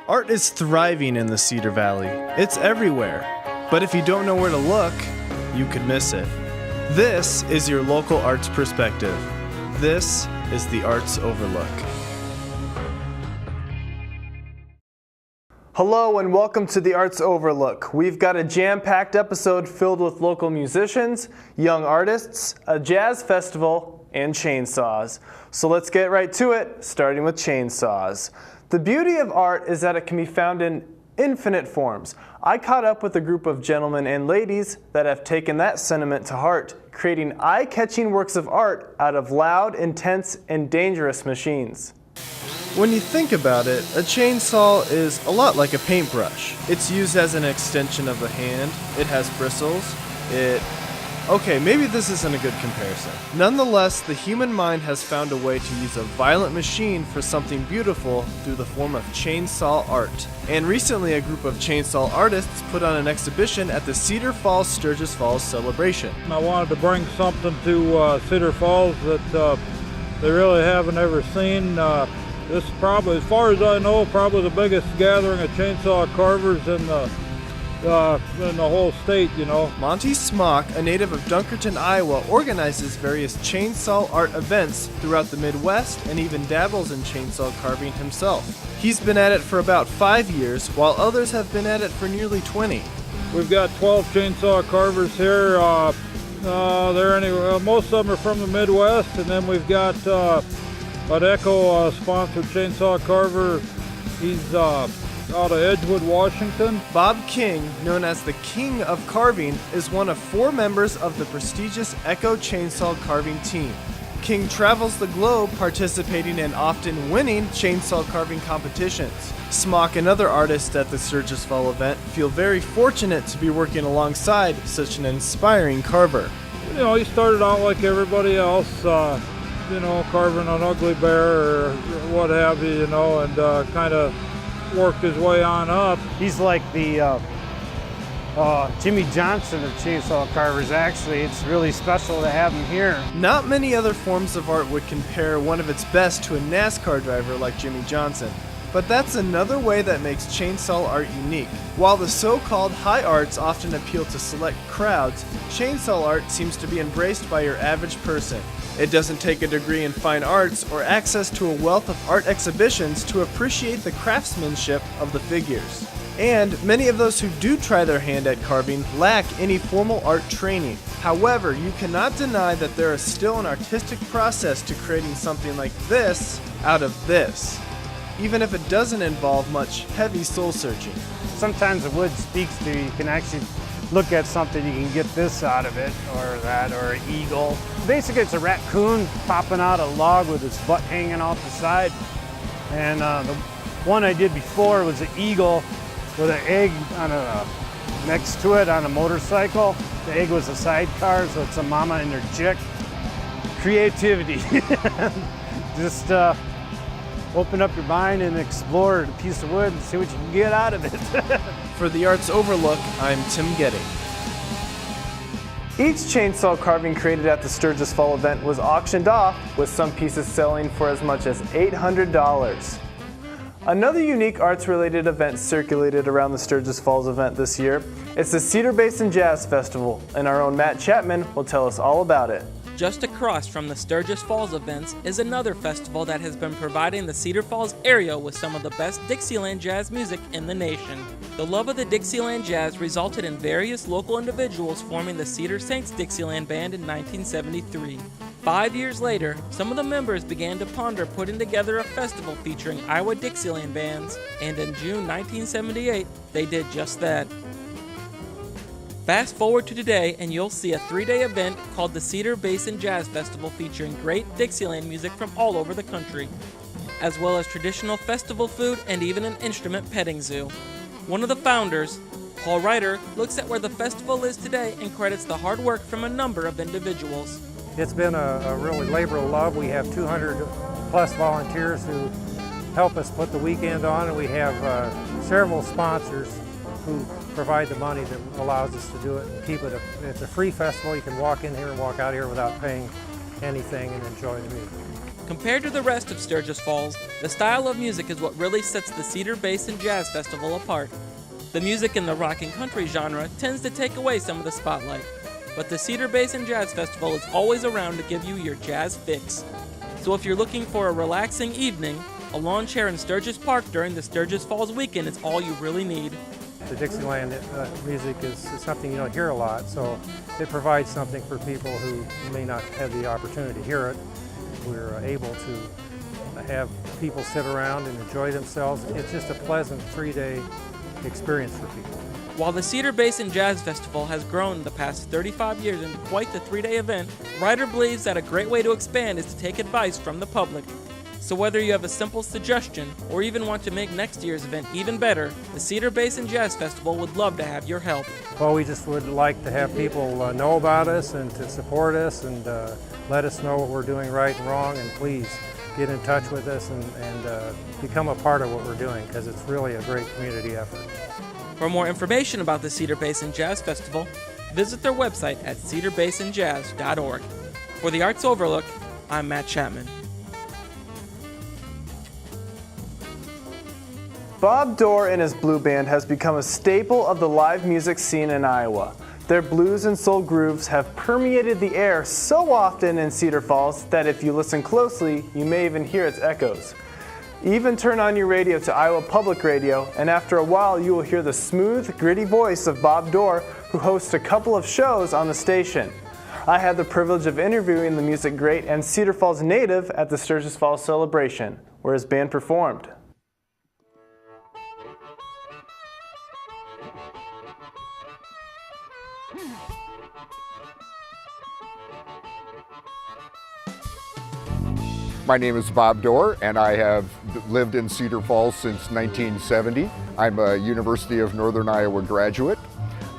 Art is thriving in the Cedar Valley. It's everywhere. But if you don't know where to look, you could miss it. This is your local arts perspective. This is the Arts Overlook. Hello and welcome to the Arts Overlook. We've got a jam-packed episode filled with local musicians, young artists, a jazz festival, and chainsaws. So let's get right to it, starting with chainsaws. The beauty of art is that it can be found in infinite forms. I caught up with a group of gentlemen and ladies that have taken that sentiment to heart, creating eye-catching works of art out of loud, intense, and dangerous machines. When you think about it, a chainsaw is a lot like a paintbrush. It's used as an extension of the hand, it has bristles, Okay, maybe this isn't a good comparison. Nonetheless, the human mind has found a way to use a violent machine for something beautiful through the form of chainsaw art. And recently, a group of chainsaw artists put on an exhibition at the Cedar Falls Sturgis Falls celebration. I wanted to bring something to Cedar Falls that they really haven't ever seen. This is probably, as far as I know, probably the biggest gathering of chainsaw carvers in the whole state, you know. Monty Smock, a native of Dunkerton, Iowa, organizes various chainsaw art events throughout the Midwest and even dabbles in chainsaw carving himself. He's been at it for about 5 years, while others have been at it for nearly 20. We've got 12 chainsaw carvers here. Most of them are from the Midwest, and then we've got an Echo sponsored chainsaw carver. He's out of Edgewood, Washington. Bob King, known as the King of Carving, is one of 4 members of the prestigious Echo Chainsaw Carving team. King travels the globe participating in often winning chainsaw carving competitions. Smock and other artists at the Sturgis Fall event feel very fortunate to be working alongside such an inspiring carver. You know, he started out like everybody else, carving an ugly bear or what have you, and kind of worked his way on up. He's like the Jimmy Johnson of chainsaw carvers. Actually, it's really special to have him here. Not many other forms of art would compare one of its best to a NASCAR driver like Jimmy Johnson. But that's another way that makes chainsaw art unique. While the so-called high arts often appeal to select crowds, chainsaw art seems to be embraced by your average person. It doesn't take a degree in fine arts or access to a wealth of art exhibitions to appreciate the craftsmanship of the figures. And many of those who do try their hand at carving lack any formal art training. However, you cannot deny that there is still an artistic process to creating something like this out of this, even if it doesn't involve much heavy soul searching. Sometimes the wood speaks to you. You can actually look at something, you can get this out of it, or that, or an eagle. Basically, it's a raccoon popping out a log with its butt hanging off the side. And the one I did before was an eagle with an egg next to it on a motorcycle. The egg was a sidecar, so it's a mama and her chick. Creativity. Just open up your mind and explore a piece of wood and see what you can get out of it. For the Arts Overlook, I'm Tim Getting. Each chainsaw carving created at the Sturgis Fall event was auctioned off, with some pieces selling for as much as $800. Another unique arts-related event circulated around the Sturgis Falls event this year. It's the Cedar Basin Jazz Festival, and our own Matt Chapman will tell us all about it. Just across from the Sturgis Falls events is another festival that has been providing the Cedar Falls area with some of the best Dixieland jazz music in the nation. The love of the Dixieland jazz resulted in various local individuals forming the Cedar Saints Dixieland Band in 1973. 5 years later, some of the members began to ponder putting together a festival featuring Iowa Dixieland bands, and in June 1978, they did just that. Fast forward to today and you'll see a 3-day event called the Cedar Basin Jazz Festival featuring great Dixieland music from all over the country, as well as traditional festival food and even an instrument petting zoo. One of the founders, Paul Ryder, looks at where the festival is today and credits the hard work from a number of individuals. It's been a really labor of love. We have 200 plus volunteers who help us put the weekend on, and we have several sponsors who provide the money that allows us to do it and keep it. It's a free festival. You can walk in here and walk out here without paying anything and enjoy the music. Compared to the rest of Sturgis Falls, the style of music is what really sets the Cedar Basin Jazz Festival apart. The music in the rock and country genre tends to take away some of the spotlight, but the Cedar Basin Jazz Festival is always around to give you your jazz fix. So if you're looking for a relaxing evening, a lawn chair in Sturgis Park during the Sturgis Falls weekend is all you really need. The Dixieland music is something you don't hear a lot, so it provides something for people who may not have the opportunity to hear it. We're able to have people sit around and enjoy themselves. It's just a pleasant 3-day experience for people. While the Cedar Basin Jazz Festival has grown in the past 35 years into quite the 3-day event, Ryder believes that a great way to expand is to take advice from the public. So whether you have a simple suggestion or even want to make next year's event even better, the Cedar Basin Jazz Festival would love to have your help. Well, we just would like to have people know about us and to support us and let us know what we're doing right and wrong, and please get in touch with us and become a part of what we're doing, because it's really a great community effort. For more information about the Cedar Basin Jazz Festival, visit their website at cedarbasinjazz.org. For the Arts Overlook, I'm Matt Chapman. Bob Dorr and his blue band has become a staple of the live music scene in Iowa. Their blues and soul grooves have permeated the air so often in Cedar Falls that if you listen closely, you may even hear its echoes. Even turn on your radio to Iowa Public Radio, and after a while you will hear the smooth, gritty voice of Bob Dorr, who hosts a couple of shows on the station. I had the privilege of interviewing the music great and Cedar Falls native at the Sturgis Falls celebration, where his band performed. My name is Bob Dorr, and I have lived in Cedar Falls since 1970. I'm a University of Northern Iowa graduate.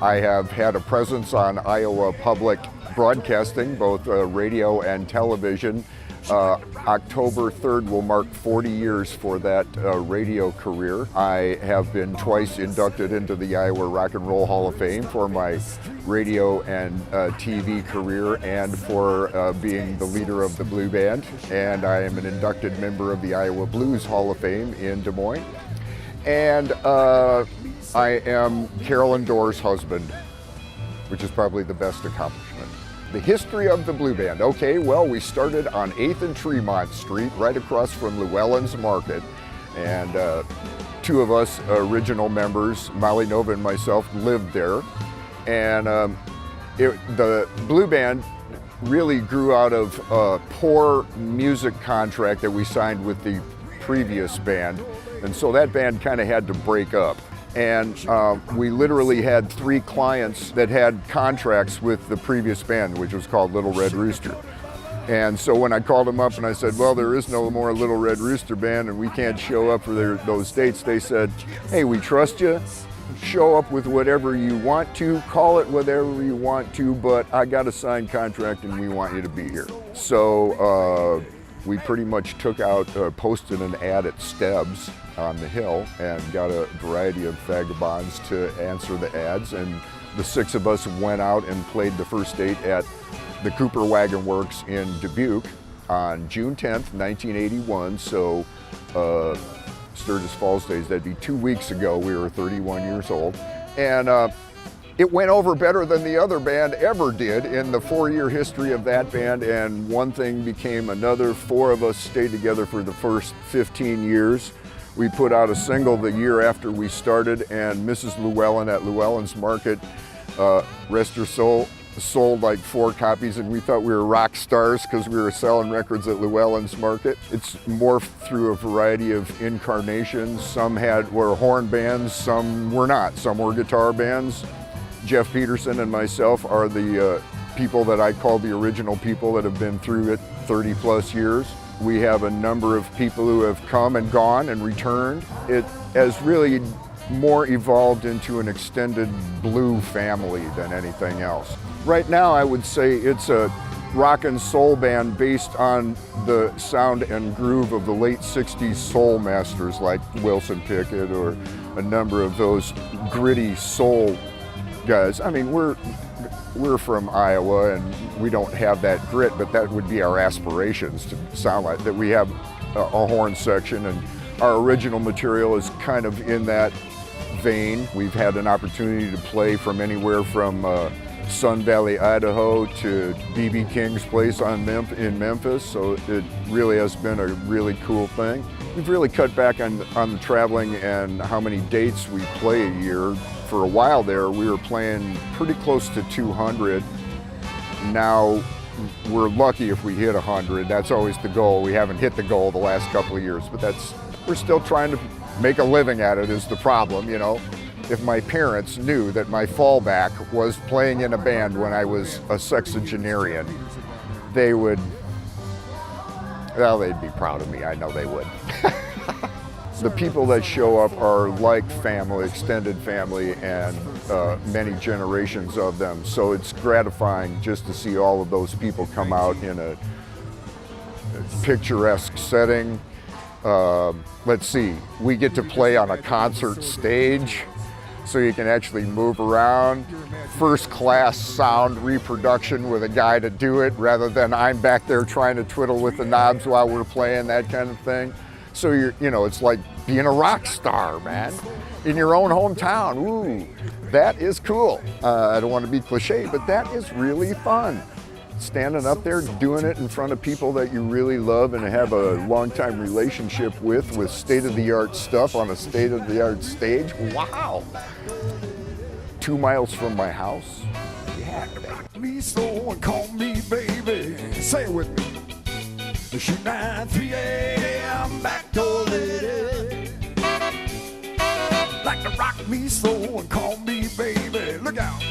I have had a presence on Iowa Public Broadcasting, both radio and television. October 3rd will mark 40 years for that radio career. I have been twice inducted into the Iowa Rock and Roll Hall of Fame for my radio and TV career, and for being the leader of the Blue Band. And I am an inducted member of the Iowa Blues Hall of Fame in Des Moines. And I am Carolyn Dorr's husband, which is probably the best accomplishment. The history of the Blue Band. Okay, well, we started on 8th and Tremont Street, right across from Llewellyn's Market. And two of us original members, Molly Nova and myself, lived there. And the Blue Band really grew out of a poor music contract that we signed with the previous band. And so that band kind of had to break up. And we literally had 3 clients that had contracts with the previous band, which was called Little Red Rooster. And so when I called them up and I said, well, there is no more Little Red Rooster band and we can't show up for those dates, they said, hey, we trust you. Show up with whatever you want to, call it whatever you want to, but I got a signed contract and we want you to be here. So we pretty much took out, posted an ad at Stebb's on the hill and got a variety of vagabonds to answer the ads, and the 6 of us went out and played the first date at the Cooper Wagon Works in Dubuque on June 10th, 1981. So Sturgis Falls days, that'd be 2 weeks ago. We were 31 years old. And it went over better than the other band ever did in the 4-year history of that band, and one thing became another. 4 of us stayed together for the first 15 years. We put out a single the year after we started, and Mrs. Llewellyn at Llewellyn's Market, rest her soul, sold like 4 copies, and we thought we were rock stars because we were selling records at Llewellyn's Market. It's morphed through a variety of incarnations. Some were horn bands, some were not. Some were guitar bands. Jeff Peterson and myself are the people that I call the original people that have been through it 30 plus years. We have a number of people who have come and gone and returned. It has really more evolved into an extended blue family than anything else. Right now, I would say it's a rock and soul band based on the sound and groove of the late 60s soul masters like Wilson Pickett or a number of those gritty soul guys. I mean, we're we're from Iowa and we don't have that grit, but that would be our aspirations to sound like that. We have a horn section, and our original material is kind of in that vein. We've had an opportunity to play from anywhere from Sun Valley, Idaho to B.B. King's place in Memphis, so it really has been a really cool thing. We've really cut back on the traveling and how many dates we play a year. For a while there, we were playing pretty close to 200. Now, we're lucky if we hit 100. That's always the goal. We haven't hit the goal the last couple of years, but we're still trying to make a living at it is the problem, you know. If my parents knew that my fallback was playing in a band when I was a sexagenarian, they would, well, they'd be proud of me. I know they would. The people that show up are like family, extended family, and many generations of them. So it's gratifying just to see all of those people come out in a picturesque setting. Let's see, we get to play on a concert stage, so you can actually move around. First class sound reproduction with a guy to do it, rather than I'm back there trying to twiddle with the knobs while we're playing, that kind of thing. So you know, it's like being a rock star, man, in your own hometown. Ooh, that is cool. I don't want to be cliche, but that is really fun. Standing up there, doing it in front of people that you really love and have a long-time relationship with state-of-the-art stuff on a state-of-the-art stage. Wow. 2 miles from my house. Yeah. Me so and call me baby. Say it with me. Shoot 9, 3 a.m. back door lady. Like to rock me so and call me baby. Look out.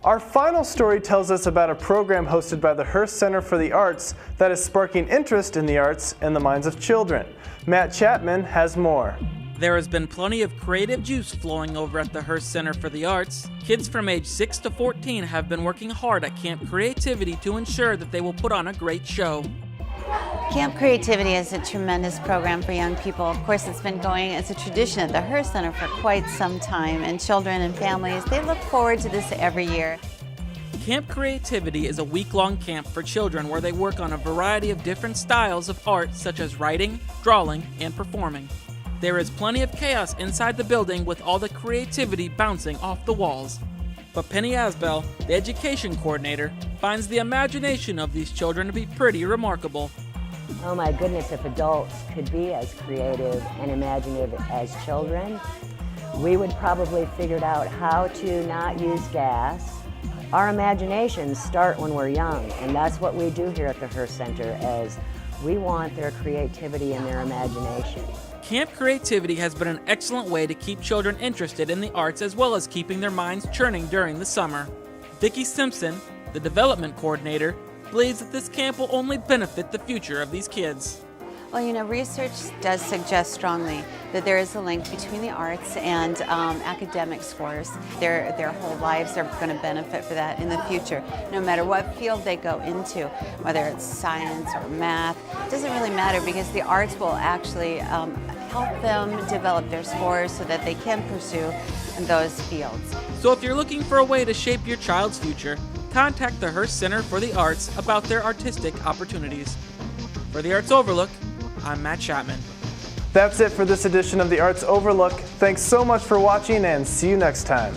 Our final story tells us about a program hosted by the Hearst Center for the Arts that is sparking interest in the arts in the minds of children. Matt Chapman has more. There has been plenty of creative juice flowing over at the Hearst Center for the Arts. Kids from age 6 to 14 have been working hard at Camp Creativity to ensure that they will put on a great show. Camp Creativity is a tremendous program for young people. Of course, it's been going as a tradition at the Hearst Center for quite some time, and children and families, they look forward to this every year. Camp Creativity is a week-long camp for children where they work on a variety of different styles of art such as writing, drawing, and performing. There is plenty of chaos inside the building with all the creativity bouncing off the walls. But Penny Asbell, the education coordinator, finds the imagination of these children to be pretty remarkable. Oh my goodness, if adults could be as creative and imaginative as children, we would probably figure out how to not use gas. Our imaginations start when we're young, and that's what we do here at the Hearst Center, as we want their creativity and their imagination. Camp Creativity has been an excellent way to keep children interested in the arts as well as keeping their minds churning during the summer. Vicki Simpson, the development coordinator, believes that this camp will only benefit the future of these kids. Well, you know, research does suggest strongly that there is a link between the arts and academic scores. Their whole lives are going to benefit for that in the future, no matter what field they go into, whether it's science or math. It doesn't really matter because the arts will actually help them develop their scores so that they can pursue those fields. So if you're looking for a way to shape your child's future, contact the Hearst Center for the Arts about their artistic opportunities. For the Arts Overlook, I'm Matt Chapman. That's it for this edition of the Arts Overlook. Thanks so much for watching and see you next time.